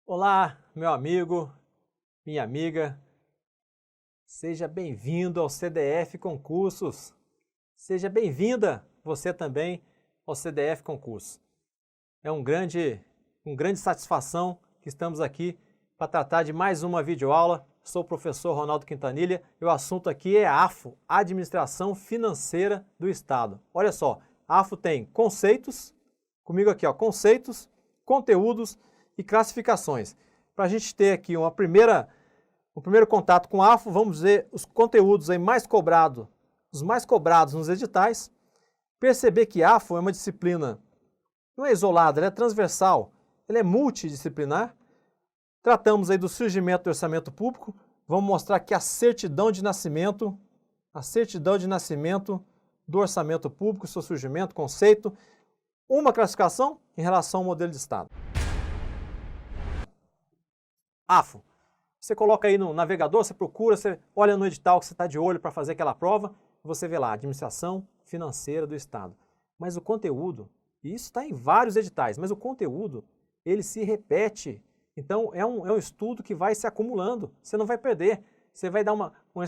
Olá, meu amigo, minha amiga, seja bem-vindo ao CDF Concursos. Seja bem-vinda você também ao CDF Concursos. É uma grande satisfação que estamos aqui para tratar de mais uma videoaula. Sou o professor Ronaldo Quintanilha e o assunto aqui é AFO, Administração Financeira do Estado. Olha só, a AFO tem conceitos, comigo aqui, ó, conceitos, conteúdos e classificações. Para a gente ter aqui um primeiro contato com a AFO, vamos ver os conteúdos aí os mais cobrados nos editais. Perceber que a AFO é uma disciplina, não é isolada, ela é transversal, ela é multidisciplinar. Tratamos aí do surgimento do orçamento público, vamos mostrar aqui a certidão de nascimento do orçamento público, seu surgimento, conceito, uma classificação em relação ao modelo de Estado. AFO. Você coloca aí no navegador, você procura, você olha no edital que você está de olho para fazer aquela prova, você vê lá, Administração Financeira do Estado. Mas o conteúdo, e isso está em vários editais, mas o conteúdo, ele se repete. Então, é um estudo que vai se acumulando, você não vai perder. Você vai dar um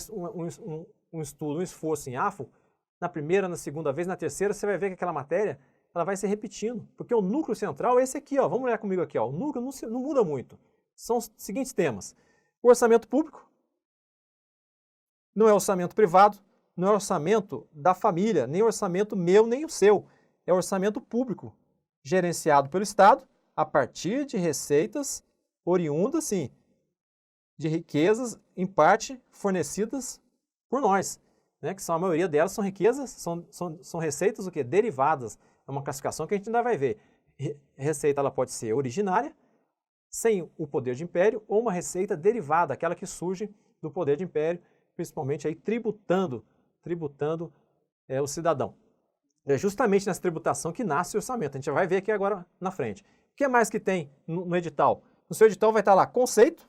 estudo, um esforço em AFO, na primeira, na segunda vez, na terceira, você vai ver que aquela matéria ela vai se repetindo, porque o núcleo central é esse aqui, ó. Vamos olhar comigo aqui, ó. O núcleo não muda muito. São os seguintes temas. O orçamento público não é orçamento privado, não é orçamento da família, nem orçamento meu, nem o seu. É orçamento público, gerenciado pelo Estado a partir de receitas oriundas, sim, de riquezas, em parte, fornecidas por nós, né? Que são, a maioria delas são riquezas, são receitas o quê? Derivadas. É uma classificação que a gente ainda vai ver. Receita ela pode ser originária, sem o poder de império, ou uma receita derivada, aquela que surge do poder de império, principalmente aí tributando o cidadão. É justamente nessa tributação que nasce o orçamento. A gente já vai ver aqui agora na frente. O que mais que tem no edital? No seu edital vai estar lá conceito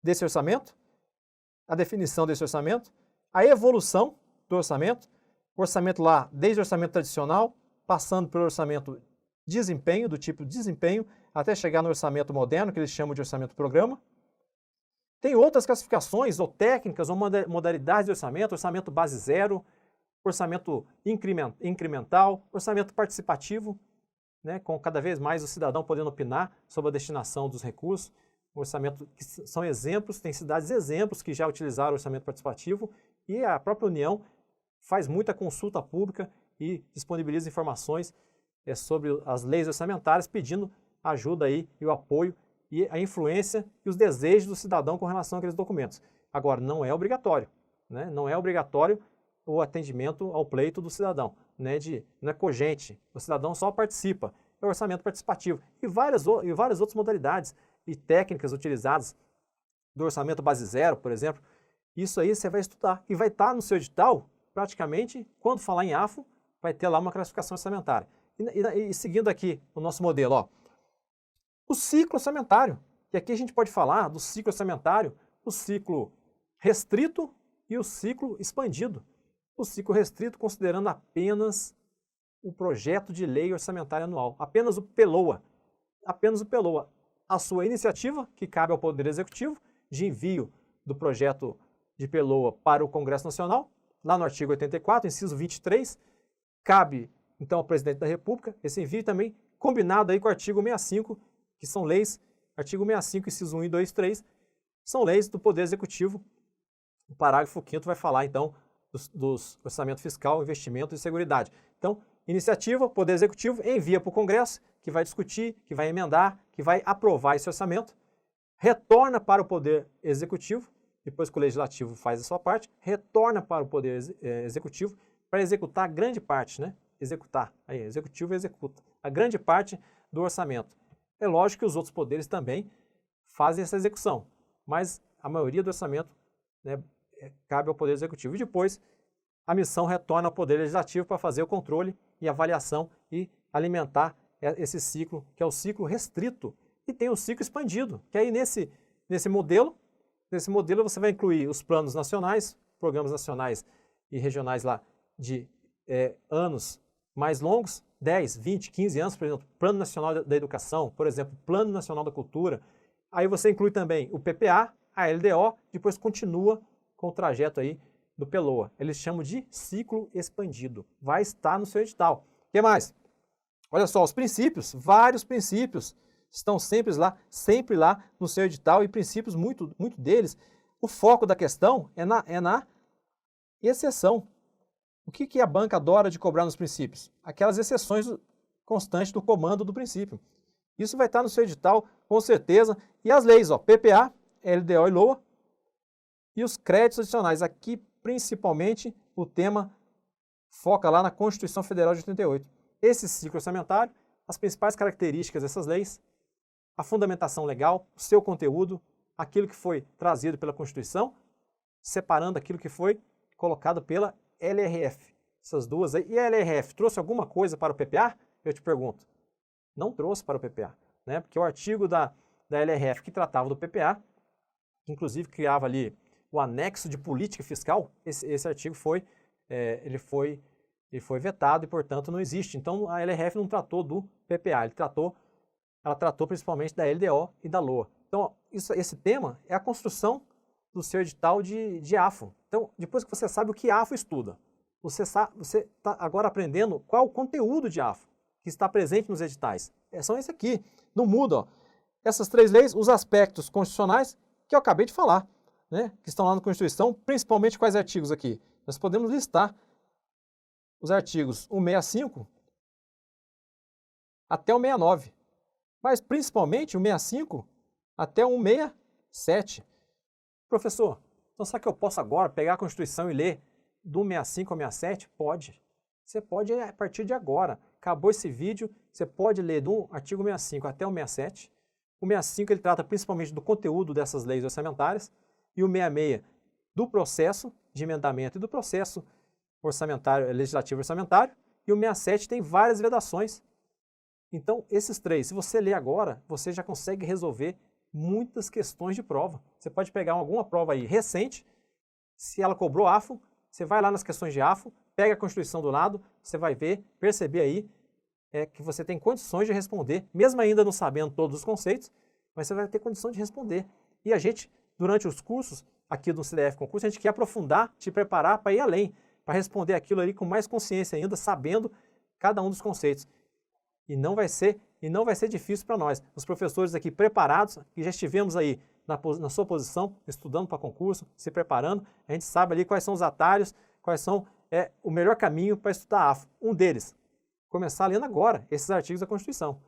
desse orçamento, a definição desse orçamento, a evolução do orçamento, o orçamento lá desde o orçamento tradicional, passando pelo orçamento desempenho, do tipo desempenho, até chegar no orçamento moderno, que eles chamam de orçamento programa. Tem outras classificações, ou técnicas, ou modalidades de orçamento base zero, orçamento incremental, orçamento participativo, né, com cada vez mais o cidadão podendo opinar sobre a destinação dos recursos. Um orçamento que são exemplos, tem cidades exemplos que já utilizaram o orçamento participativo, e a própria União faz muita consulta pública e disponibiliza informações sobre as leis orçamentárias, pedindo ajuda aí e o apoio e a influência e os desejos do cidadão com relação àqueles documentos. Agora, não é obrigatório, né? Não é obrigatório o atendimento ao pleito do cidadão, né? Não é cogente, o cidadão só participa, é o orçamento participativo e várias outras modalidades e técnicas utilizadas do orçamento base zero, por exemplo. Isso aí você vai estudar e vai estar no seu edital, praticamente, quando falar em AFO, vai ter lá uma classificação orçamentária. E seguindo aqui o nosso modelo, ó, o ciclo orçamentário, e aqui a gente pode falar do ciclo orçamentário, o ciclo restrito e o ciclo expandido. O ciclo restrito considerando apenas o projeto de lei orçamentária anual, apenas o PELOA, a sua iniciativa, que cabe ao Poder Executivo, de envio do projeto de PELOA para o Congresso Nacional, lá no artigo 84, inciso 23, cabe então ao Presidente da República esse envio também combinado aí com o artigo 65, que são leis, artigo 65, inciso 1 e 2 e 3, são leis do Poder Executivo. O parágrafo 5º vai falar, então, dos orçamento fiscal, investimento e seguridade. Então, iniciativa, Poder Executivo envia para o Congresso, que vai discutir, que vai emendar, que vai aprovar esse orçamento, retorna para o Poder Executivo, depois que o Legislativo faz a sua parte, retorna para o Poder Executivo para executar grande parte, né? Executivo executa a grande parte do orçamento. É lógico que os outros poderes também fazem essa execução, mas a maioria do orçamento, né, cabe ao Poder Executivo. E depois a missão retorna ao Poder Legislativo para fazer o controle e avaliação e alimentar esse ciclo, que é o ciclo restrito. E tem o ciclo expandido, que aí nesse modelo você vai incluir os planos nacionais, programas nacionais e regionais lá de anos mais longos, 10, 20, 15 anos, por exemplo, Plano Nacional da Educação, por exemplo, Plano Nacional da Cultura, Aí você inclui também o PPA, a LDO, depois continua com o trajeto aí do PELOA. Eles chamam de ciclo expandido. Vai estar no seu edital. O que mais? Olha só, os princípios, vários princípios estão sempre lá no seu edital, e princípios, muito deles, o foco da questão é na exceção. O que a banca adora de cobrar nos princípios? Aquelas exceções constantes do comando do princípio. Isso vai estar no seu edital, com certeza. E as leis, ó, PPA, LDO e LOA, e os créditos adicionais. Aqui, principalmente, o tema foca lá na Constituição Federal de 88. Esse ciclo orçamentário, as principais características dessas leis, a fundamentação legal, o seu conteúdo, aquilo que foi trazido pela Constituição, separando aquilo que foi colocado pela LRF. Essas duas aí. E a LRF trouxe alguma coisa para o PPA? Eu te pergunto. Não trouxe para o PPA, né? Porque o artigo da LRF que tratava do PPA, que inclusive criava ali o anexo de política fiscal, esse artigo foi vetado e, portanto, não existe. Então, a LRF não tratou do PPA, ela tratou principalmente da LDO e da LOA. Então, esse tema é a construção do seu edital de AFO. Então, depois que você sabe o que AFO estuda, você está agora aprendendo qual o conteúdo de AFO que está presente nos editais. São esse aqui, não muda. Ó. Essas 3 leis, os aspectos constitucionais que eu acabei de falar, né, que estão lá na Constituição, principalmente quais artigos aqui? Nós podemos listar os artigos 165 até o 69, mas principalmente o 65 até o 167. Professor, então será que eu posso agora pegar a Constituição e ler do 65 ao 67? Pode. Você pode a partir de agora. Acabou esse vídeo, você pode ler do artigo 65 até o 67. O 65 ele trata principalmente do conteúdo dessas leis orçamentárias, e o 66 do processo de emendamento e do processo orçamentário, legislativo orçamentário, e o 67 tem várias vedações. Então, esses 3, se você ler agora, você já consegue resolver muitas questões de prova. Você pode pegar alguma prova aí recente, se ela cobrou AFO, você vai lá nas questões de AFO, pega a Constituição do lado, você vai perceber aí que você tem condições de responder, mesmo ainda não sabendo todos os conceitos, mas você vai ter condição de responder. E a gente, durante os cursos, aqui do CDF Concurso, a gente quer aprofundar, te preparar para ir além, para responder aquilo ali com mais consciência ainda, sabendo cada um dos conceitos. E não vai ser difícil para nós. Os professores aqui preparados, que já estivemos aí na sua posição, estudando para concurso, se preparando, a gente sabe ali quais são os atalhos, quais são o melhor caminho para estudar AFO. Um deles, começar lendo agora esses artigos da Constituição.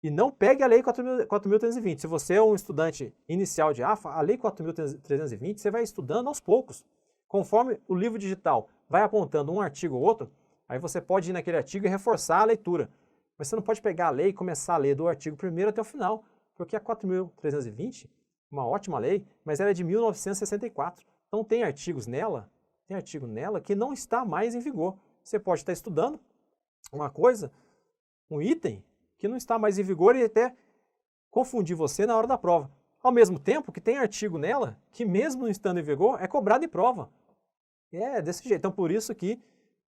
E não pegue a Lei 4.320. Se você é um estudante inicial de AFA, a Lei 4.320 você vai estudando aos poucos. Conforme o livro digital vai apontando um artigo ou outro, aí você pode ir naquele artigo e reforçar a leitura. Mas você não pode pegar a lei e começar a ler do artigo 1º até o final, porque a 4.320, uma ótima lei, mas ela é de 1964. Então tem artigo nela que não está mais em vigor. Você pode estar estudando uma coisa, um item, que não está mais em vigor e até confundir você na hora da prova. Ao mesmo tempo que tem artigo nela que, mesmo não estando em vigor, é cobrado em prova. É desse jeito. Então, por isso que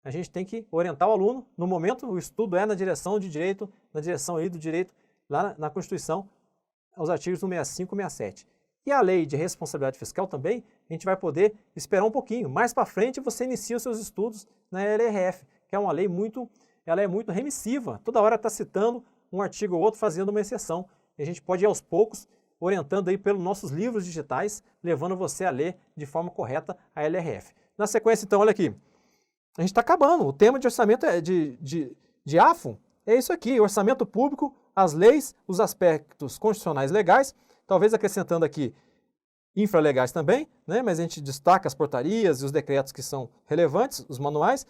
a gente tem que orientar o aluno. No momento, o estudo é na direção de direito, na direção aí do direito, lá na Constituição, os artigos 165 e 67. E a lei de responsabilidade fiscal também, a gente vai poder esperar um pouquinho. Mais para frente, você inicia os seus estudos na LRF, que é uma lei ela é muito remissiva. Toda hora está citando um artigo ou outro, fazendo uma exceção. E a gente pode ir aos poucos, orientando aí pelos nossos livros digitais, levando você a ler de forma correta a LRF. Na sequência, então, olha aqui. A gente está acabando. O tema de orçamento de AFO é isso aqui, orçamento público, as leis, os aspectos constitucionais legais, talvez acrescentando aqui infralegais também, né? Mas a gente destaca as portarias e os decretos que são relevantes, os manuais,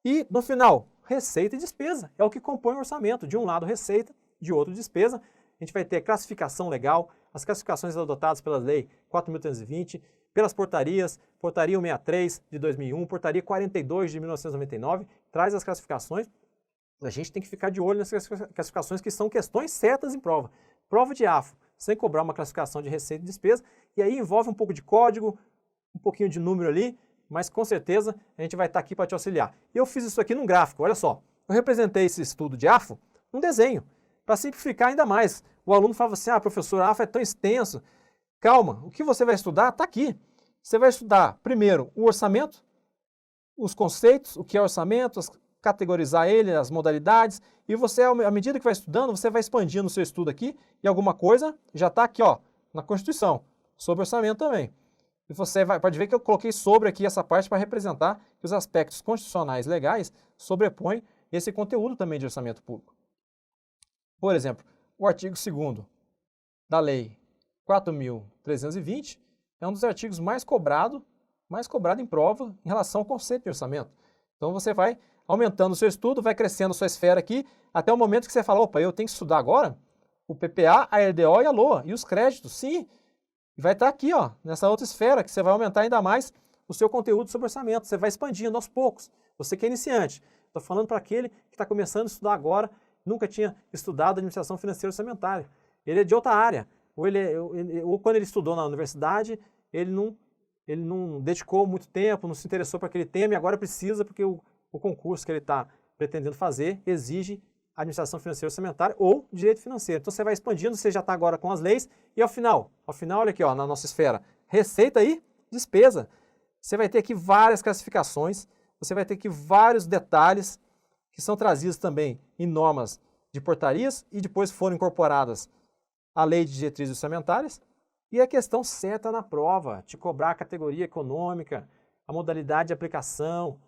e no final, receita e despesa, é o que compõe o orçamento, de um lado receita, de outro despesa. A gente vai ter classificação legal, as classificações adotadas pela Lei 4.320, pelas portarias, Portaria 163 de 2001, Portaria 42 de 1999, traz as classificações. A gente tem que ficar de olho nessas classificações que são questões certas em prova. Prova de AFO, sem cobrar uma classificação de receita e despesa, e aí envolve um pouco de código, um pouquinho de número ali, mas com certeza a gente vai estar aqui para te auxiliar. E eu fiz isso aqui num gráfico, olha só. Eu representei esse estudo de AFO num desenho, para simplificar ainda mais. o aluno falava assim, professor, AFO é tão extenso. Calma, o que você vai estudar está aqui. Você vai estudar, primeiro, o orçamento, os conceitos, o que é orçamento, categorizar ele, as modalidades, e você, à medida que vai estudando, você vai expandindo o seu estudo aqui, e alguma coisa já está aqui, ó, na Constituição, sobre orçamento também. E você pode ver que eu coloquei sobre aqui essa parte para representar que os aspectos constitucionais legais sobrepõem esse conteúdo também de orçamento público. Por exemplo, o artigo 2º da Lei 4.320 é um dos artigos mais cobrado em prova em relação ao conceito de orçamento. Então você vai aumentando o seu estudo, vai crescendo a sua esfera aqui, até o momento que você fala, opa, eu tenho que estudar agora o PPA, a LDO e a LOA, e os créditos, sim. E vai estar aqui, ó, nessa outra esfera, que você vai aumentar ainda mais o seu conteúdo sobre orçamento. Você vai expandindo aos poucos. Você que é iniciante. Estou falando para aquele que está começando a estudar agora, nunca tinha estudado administração financeira e orçamentária. Ele é de outra área. Ou quando ele estudou na universidade, ele não dedicou muito tempo, não se interessou para aquele tema e agora precisa porque o concurso que ele está pretendendo fazer exige administração financeira e orçamentária ou direito financeiro. Então você vai expandindo, você já está agora com as leis e ao final, olha aqui, ó, na nossa esfera, receita e despesa. Você vai ter aqui várias classificações, você vai ter aqui vários detalhes que são trazidos também em normas de portarias e depois foram incorporadas à lei de diretrizes orçamentárias. E a questão certa na prova, te cobrar a categoria econômica, a modalidade de aplicação,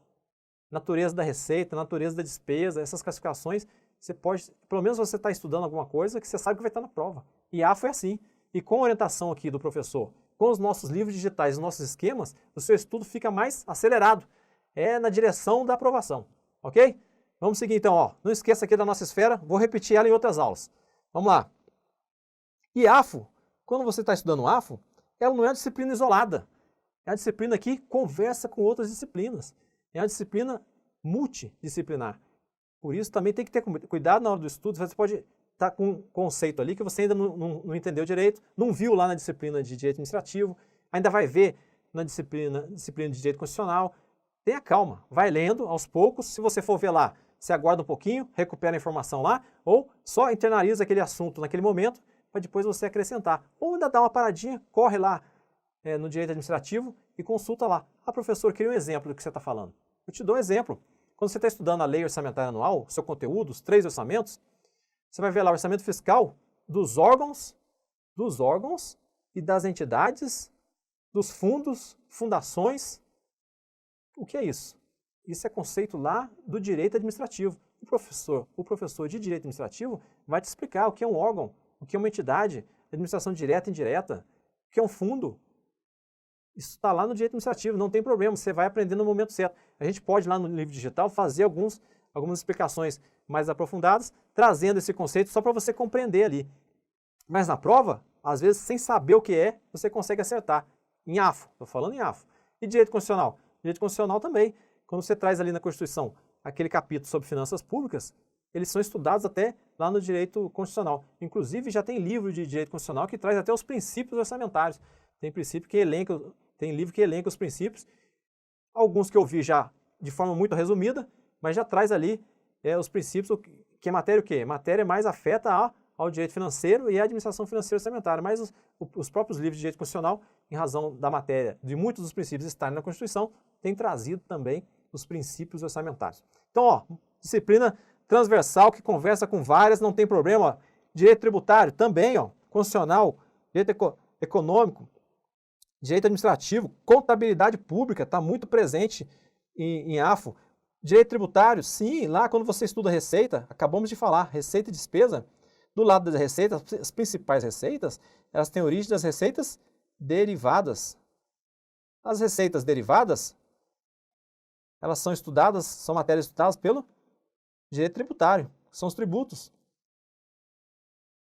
natureza da receita, natureza da despesa, essas classificações, você pode, pelo menos você está estudando alguma coisa que você sabe que vai estar na prova. E AFO é assim. E com a orientação aqui do professor, com os nossos livros digitais, os nossos esquemas, o seu estudo fica mais acelerado. É na direção da aprovação, ok? Vamos seguir então, ó. Não esqueça aqui da nossa esfera, vou repetir ela em outras aulas. Vamos lá. E AFO, quando você está estudando AFO, ela não é uma disciplina isolada. É uma disciplina que conversa com outras disciplinas. É uma disciplina multidisciplinar. Por isso também tem que ter cuidado na hora do estudo. Você pode estar com um conceito ali que você ainda não entendeu direito, não viu lá na disciplina de direito administrativo, ainda vai ver na disciplina de direito constitucional. Tenha calma, vai lendo aos poucos. Se você for ver lá, você aguarda um pouquinho, recupera a informação lá, ou só internaliza aquele assunto naquele momento, para depois você acrescentar. Ou ainda dá uma paradinha, corre lá no direito administrativo e consulta lá. Professor, queria um exemplo do que você está falando. Eu te dou um exemplo. Quando você está estudando a lei orçamentária anual, seu conteúdo, os 3 orçamentos, você vai ver lá o orçamento fiscal dos órgãos e das entidades, dos fundos, fundações. O que é isso? Isso é conceito lá do direito administrativo. O professor de direito administrativo vai te explicar o que é um órgão, o que é uma entidade, administração direta e indireta, o que é um fundo. Isso está lá no direito administrativo, não tem problema, você vai aprender no momento certo. A gente pode lá no livro digital fazer algumas explicações mais aprofundadas, trazendo esse conceito só para você compreender ali. Mas na prova, às vezes, sem saber o que é, você consegue acertar. Em AFO, estou falando em AFO. E direito constitucional? Direito constitucional também. Quando você traz ali na Constituição aquele capítulo sobre finanças públicas, eles são estudados até lá no direito constitucional. Inclusive, já tem livro de direito constitucional que traz até os princípios orçamentários. Tem livro que elenca os princípios. Alguns que eu vi já de forma muito resumida, mas já traz ali os princípios, que é matéria o quê? Matéria mais afeta ao direito financeiro e à administração financeira e orçamentária. Mas os próprios livros de direito constitucional, em razão da matéria, de muitos dos princípios estarem na Constituição, têm trazido também os princípios orçamentários. Então, ó, disciplina transversal que conversa com várias, não tem problema. Ó. Direito tributário também, ó, constitucional, direito econômico, direito administrativo, contabilidade pública, está muito presente em AFO. Direito tributário, sim, lá quando você estuda receita, acabamos de falar, receita e despesa, do lado das receitas, as principais receitas, elas têm origem das receitas derivadas. As receitas derivadas, elas são estudadas, são matérias estudadas pelo direito tributário, são os tributos.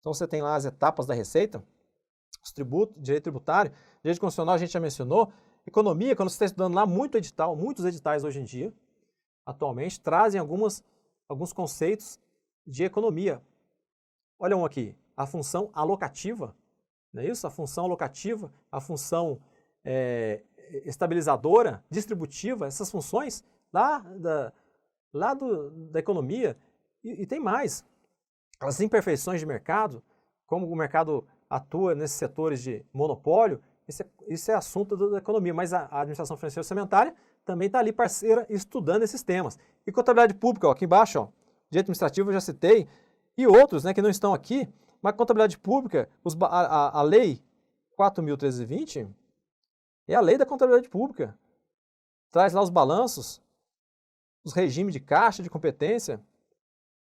Então você tem lá as etapas da receita, os tributos, direito tributário, direito constitucional a gente já mencionou, economia, quando você está estudando lá muito edital, muitos editais hoje em dia, atualmente, trazem alguns conceitos de economia. Olha um aqui, a função alocativa, não é isso? A função alocativa, a função estabilizadora, distributiva, essas funções lá da economia, e tem mais. As imperfeições de mercado, como o mercado atua nesses setores de monopólio, isso é assunto da economia, mas a administração financeira orçamentária também está ali parceira estudando esses temas. E contabilidade pública, ó, aqui embaixo, ó, direito administrativo eu já citei, e outros, né, que não estão aqui, mas contabilidade pública, a lei 4.320 é a lei da contabilidade pública. Traz lá os balanços, os regimes de caixa, de competência.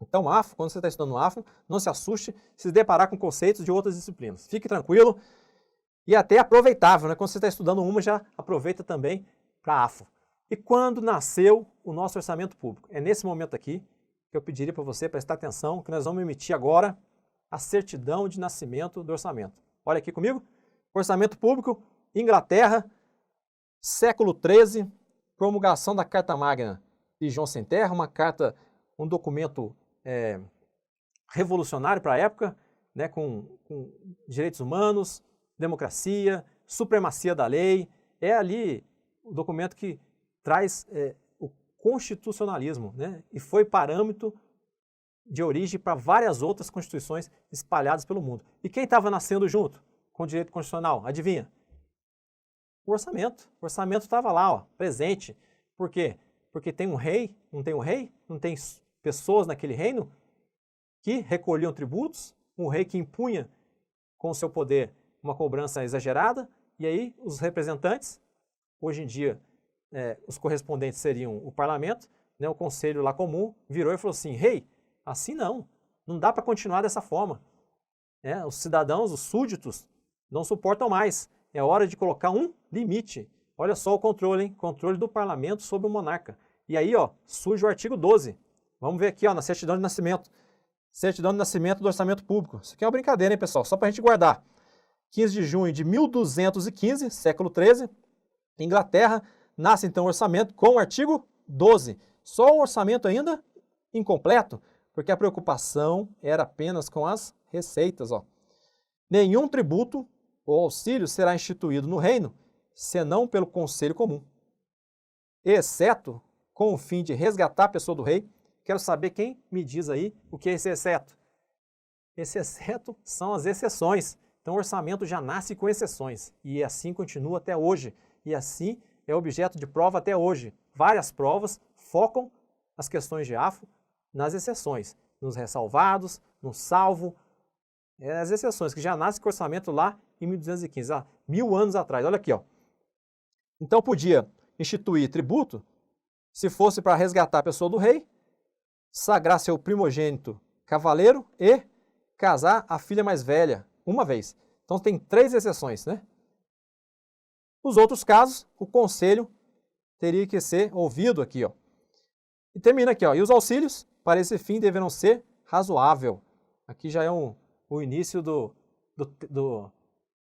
Então, AFO, quando você está estudando AFO, não se assuste se se deparar com conceitos de outras disciplinas. Fique tranquilo e até aproveitável, né? Quando você está estudando uma, já aproveita também para AFO. E quando nasceu o nosso orçamento público? É nesse momento aqui que eu pediria para você prestar atenção, que nós vamos emitir agora a certidão de nascimento do orçamento. Olha aqui comigo. Orçamento público, Inglaterra, século XIII, promulgação da Carta Magna de João Sem Terra, uma carta, um documento revolucionário para a época, né, com direitos humanos, democracia, supremacia da lei. É ali o documento que traz o constitucionalismo, né, e foi parâmetro de origem para várias outras constituições espalhadas pelo mundo. E quem estava nascendo junto com o direito constitucional? Adivinha? O orçamento. O orçamento estava lá, ó, presente. Por quê? Porque tem um rei, não tem um rei, não tem pessoas naquele reino que recolhiam tributos, um rei que impunha com o seu poder uma cobrança exagerada, e aí os representantes, hoje em dia os correspondentes seriam o parlamento, né, o conselho lá comum, virou e falou assim, rei, assim não dá para continuar dessa forma. Os cidadãos, os súditos, não suportam mais. É hora de colocar um limite. Olha só o controle, hein? Controle do parlamento sobre o monarca. E aí, ó, surge o artigo 12. Vamos ver aqui, ó, na certidão de nascimento. Certidão de nascimento do orçamento público. Isso aqui é uma brincadeira, hein, pessoal? Só para a gente guardar. 15 de junho de 1215, século XIII, Inglaterra, nasce então o orçamento com o artigo 12. Só o orçamento ainda incompleto, porque a preocupação era apenas com as receitas, ó. Nenhum tributo ou auxílio será instituído no reino, senão pelo Conselho Comum, exceto com o fim de resgatar a pessoa do rei. Quero saber quem me diz aí o que é esse exceto. Esse exceto são as exceções. Então o orçamento já nasce com exceções, e assim continua até hoje, e assim é objeto de prova até hoje. Várias provas focam as questões de AFO nas exceções, nos ressalvados, no salvo, as exceções, que já nasce com o orçamento lá em 1215, há 1000 anos atrás. Olha aqui, ó. Então podia instituir tributo se fosse para resgatar a pessoa do rei, sagrar seu primogênito cavaleiro e casar a filha mais velha uma vez. Então tem 3 exceções, né? Nos outros casos, o conselho teria que ser ouvido aqui, ó. E termina aqui, ó. E os auxílios, para esse fim, deverão ser razoável. Aqui já é o início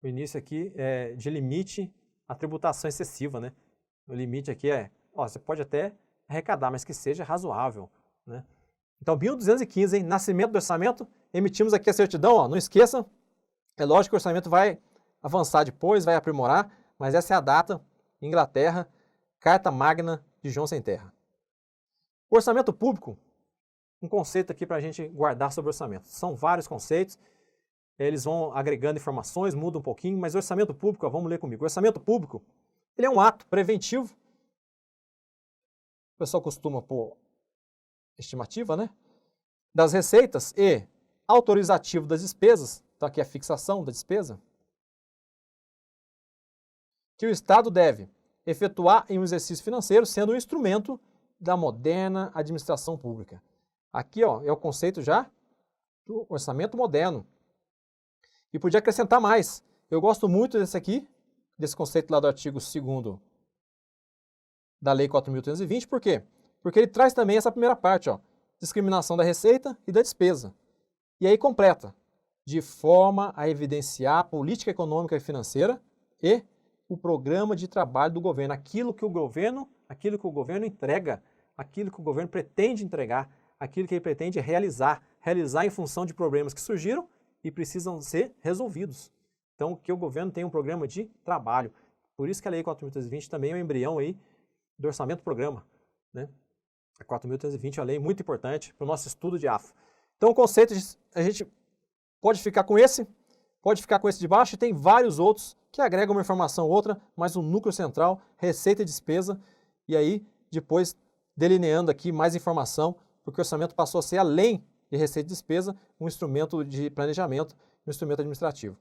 o início aqui de limite à tributação excessiva, né? O limite aqui você pode até arrecadar, mas que seja razoável, né? Então, 1215, hein? Nascimento do orçamento, emitimos aqui a certidão, ó. Não esqueça, é lógico que o orçamento vai avançar depois, vai aprimorar, mas essa é a data, Inglaterra, Carta Magna de João Sem Terra. O orçamento público, um conceito aqui para a gente guardar sobre o orçamento. São vários conceitos, eles vão agregando informações, muda um pouquinho, mas o orçamento público, ó, vamos ler comigo. O orçamento público, ele é um ato preventivo. O pessoal costuma pôr estimativa, né? Das receitas e autorizativo das despesas. Então aqui é a fixação da despesa. Que o Estado deve efetuar em um exercício financeiro, sendo um instrumento da moderna administração pública. Aqui, ó, é o conceito já do orçamento moderno. E podia acrescentar mais. Eu gosto muito desse aqui, desse conceito lá do artigo 2º da Lei 4.320. Por quê? Porque ele traz também essa primeira parte, ó, discriminação da receita e da despesa. E aí completa, de forma a evidenciar a política econômica e financeira e o programa de trabalho do governo, aquilo que o governo entrega, aquilo que o governo pretende entregar, aquilo que ele pretende realizar em função de problemas que surgiram e precisam ser resolvidos. Então, que o governo tenha um programa de trabalho. Por isso que a Lei 4.320 também é um embrião aí do orçamento-programa, né? A 4.320 é uma lei muito importante para o nosso estudo de AFO. Então, o conceito, a gente pode ficar com esse de baixo, e tem vários outros que agregam uma informação ou outra, mas um núcleo central, receita e despesa, e aí depois delineando aqui mais informação, porque o orçamento passou a ser, além de receita e despesa, um instrumento de planejamento, um instrumento administrativo.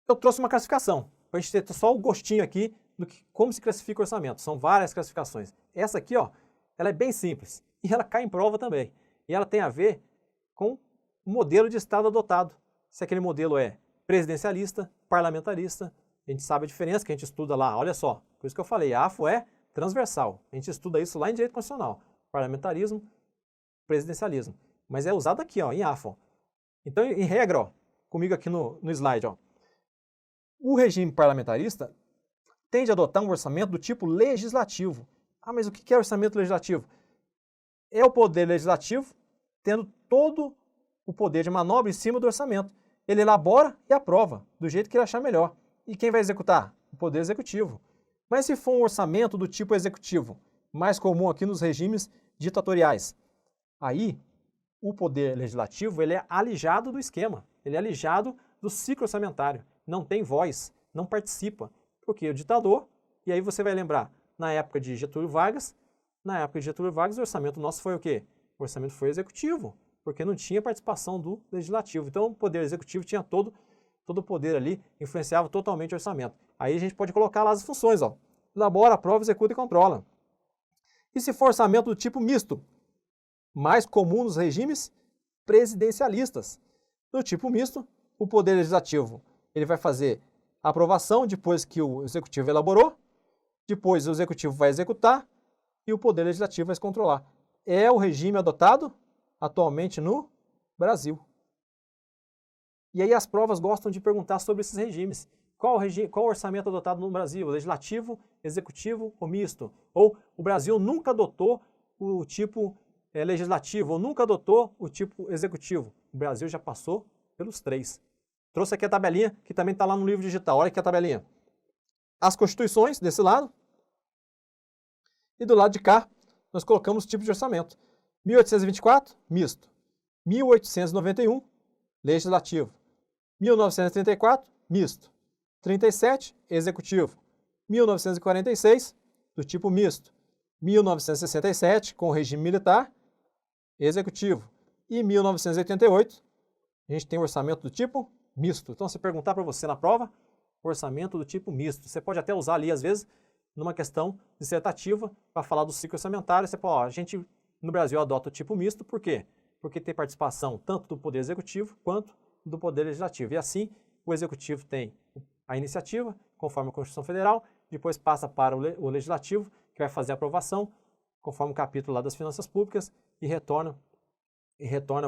Eu trouxe uma classificação, para a gente ter só o gostinho aqui do que, como se classifica o orçamento. São várias classificações. Essa aqui, ó, ela é bem simples e ela cai em prova também. E ela tem a ver com o modelo de Estado adotado. Se aquele modelo é presidencialista, parlamentarista, a gente sabe a diferença que a gente estuda lá. Olha só, por isso que eu falei, a AFO é transversal. A gente estuda isso lá em Direito Constitucional. Parlamentarismo, presidencialismo. Mas é usado aqui, ó, em AFO. Então, em regra, ó, comigo aqui no slide, ó, o regime parlamentarista tende a adotar um orçamento do tipo legislativo. Ah, mas o que é orçamento legislativo? É o poder legislativo tendo todo o poder de manobra em cima do orçamento. Ele elabora e aprova, do jeito que ele achar melhor. E quem vai executar? O poder executivo. Mas se for um orçamento do tipo executivo, mais comum aqui nos regimes ditatoriais, aí o poder legislativo ele é alijado do esquema, ele é alijado do ciclo orçamentário, não tem voz, não participa, porque o ditador, e aí você vai lembrar, na época de Getúlio Vargas, o orçamento nosso foi o quê? O orçamento foi executivo, porque não tinha participação do legislativo. Então o poder executivo tinha todo o poder ali, influenciava totalmente o orçamento. Aí a gente pode colocar lá as funções, ó. Elabora, aprova, executa e controla. E se for orçamento do tipo misto? Mais comum nos regimes presidencialistas. No tipo misto, o poder legislativo ele vai fazer a aprovação depois que o executivo elaborou, depois o executivo vai executar e o poder legislativo vai se controlar. É o regime adotado atualmente no Brasil. E aí as provas gostam de perguntar sobre esses regimes. Qual o orçamento adotado no Brasil? Legislativo, executivo ou misto? Ou o Brasil nunca adotou o tipo legislativo ou nunca adotou o tipo executivo? O Brasil já passou pelos três. Trouxe aqui a tabelinha, que também está lá no livro digital. Olha aqui a tabelinha. As constituições, desse lado. E do lado de cá, nós colocamos o tipo de orçamento. 1824, misto. 1891, legislativo. 1934, misto. 37, executivo. 1946, do tipo misto. 1967, com o regime militar, executivo. E 1988, a gente tem o orçamento do tipo misto. Então, se perguntar para você na prova, orçamento do tipo misto. Você pode até usar ali, às vezes, numa questão dissertativa, para falar do ciclo orçamentário. Você pode, a gente no Brasil adota o tipo misto, por quê? Porque tem participação tanto do Poder Executivo quanto do Poder Legislativo. E assim, o Executivo tem a iniciativa, conforme a Constituição Federal, depois passa para o Legislativo, que vai fazer a aprovação, conforme o capítulo lá das finanças públicas, e retorna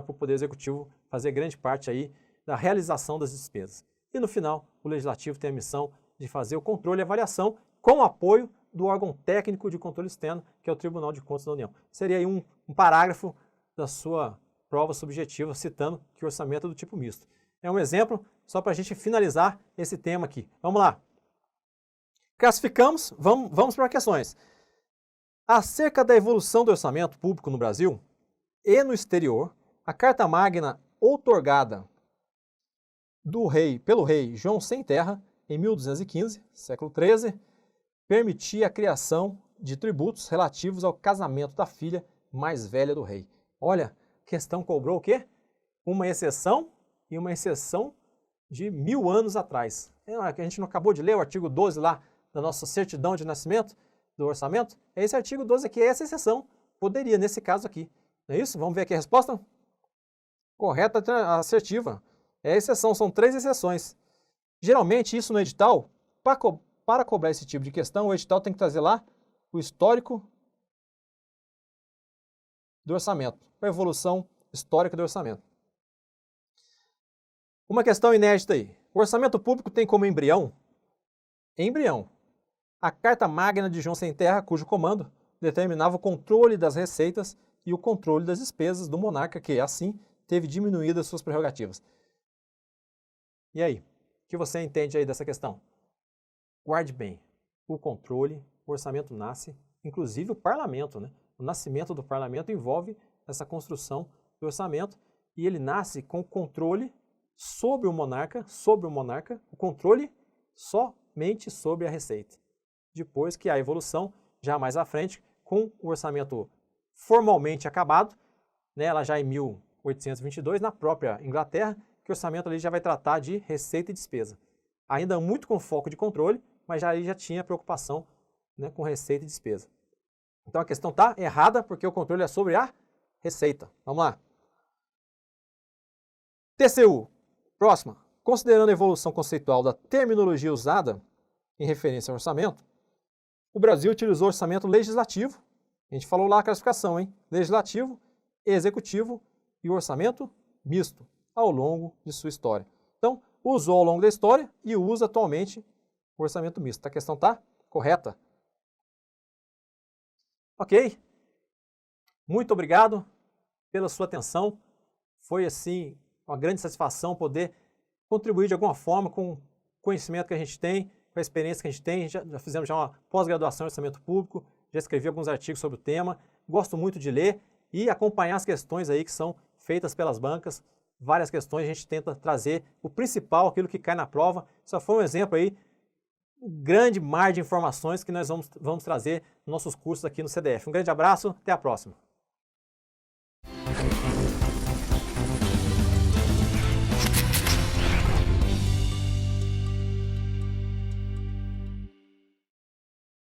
para o Poder Executivo fazer grande parte aí da realização das despesas. E no final, o Legislativo tem a missão de fazer o controle e avaliação com o apoio do órgão técnico de controle externo, que é o Tribunal de Contas da União. Seria aí um parágrafo da sua prova subjetiva citando que o orçamento é do tipo misto. É um exemplo só para a gente finalizar esse tema aqui. Vamos lá. Classificamos, vamos para questões. Acerca da evolução do orçamento público no Brasil e no exterior, a Carta Magna outorgada pelo rei João Sem Terra, em 1215, século XIII, permitia a criação de tributos relativos ao casamento da filha mais velha do rei. Olha, a questão cobrou o quê? Uma exceção e uma exceção de 1000 anos atrás. A gente não acabou de ler o artigo 12 lá da nossa certidão de nascimento do orçamento? É esse artigo 12 aqui, é essa exceção. Poderia, nesse caso aqui. Não é isso? Vamos ver aqui a resposta? Correta, assertiva. É a exceção, são 3 exceções. Geralmente, isso no edital, para cobrar esse tipo de questão, o edital tem que trazer lá o histórico do orçamento, a evolução histórica do orçamento. Uma questão inédita aí. O orçamento público tem como embrião a Carta Magna de João Sem Terra, cujo comando determinava o controle das receitas e o controle das despesas do monarca, que, assim, teve diminuídas suas prerrogativas. E aí? O que você entende aí dessa questão? Guarde bem, o controle, o orçamento nasce, inclusive o parlamento, né? O nascimento do parlamento envolve essa construção do orçamento e ele nasce com controle sobre o monarca, o controle somente sobre a receita. Depois que a evolução, já mais à frente, com o orçamento formalmente acabado, né, lá já em 1822, na própria Inglaterra, que o orçamento ali já vai tratar de receita e despesa. Ainda muito com foco de controle, mas ali já tinha preocupação, né, com receita e despesa. Então a questão está errada, porque o controle é sobre a receita. Vamos lá. TCU. Próxima. Considerando a evolução conceitual da terminologia usada em referência ao orçamento, o Brasil utilizou orçamento legislativo. A gente falou lá a classificação, hein? Legislativo, executivo e o orçamento misto ao longo de sua história. Então, usou ao longo da história e usa atualmente o orçamento misto. A questão está correta. Ok? Muito obrigado pela sua atenção. Foi, assim, uma grande satisfação poder contribuir de alguma forma com o conhecimento que a gente tem, com a experiência que a gente tem. Já fizemos já uma pós-graduação em orçamento público, já escrevi alguns artigos sobre o tema. Gosto muito de ler e acompanhar as questões aí que são feitas pelas bancas. Várias questões, a gente tenta trazer o principal, aquilo que cai na prova. Só foi um exemplo aí, um grande mar de informações que nós vamos trazer nos nossos cursos aqui no CDF. Um grande abraço, até a próxima.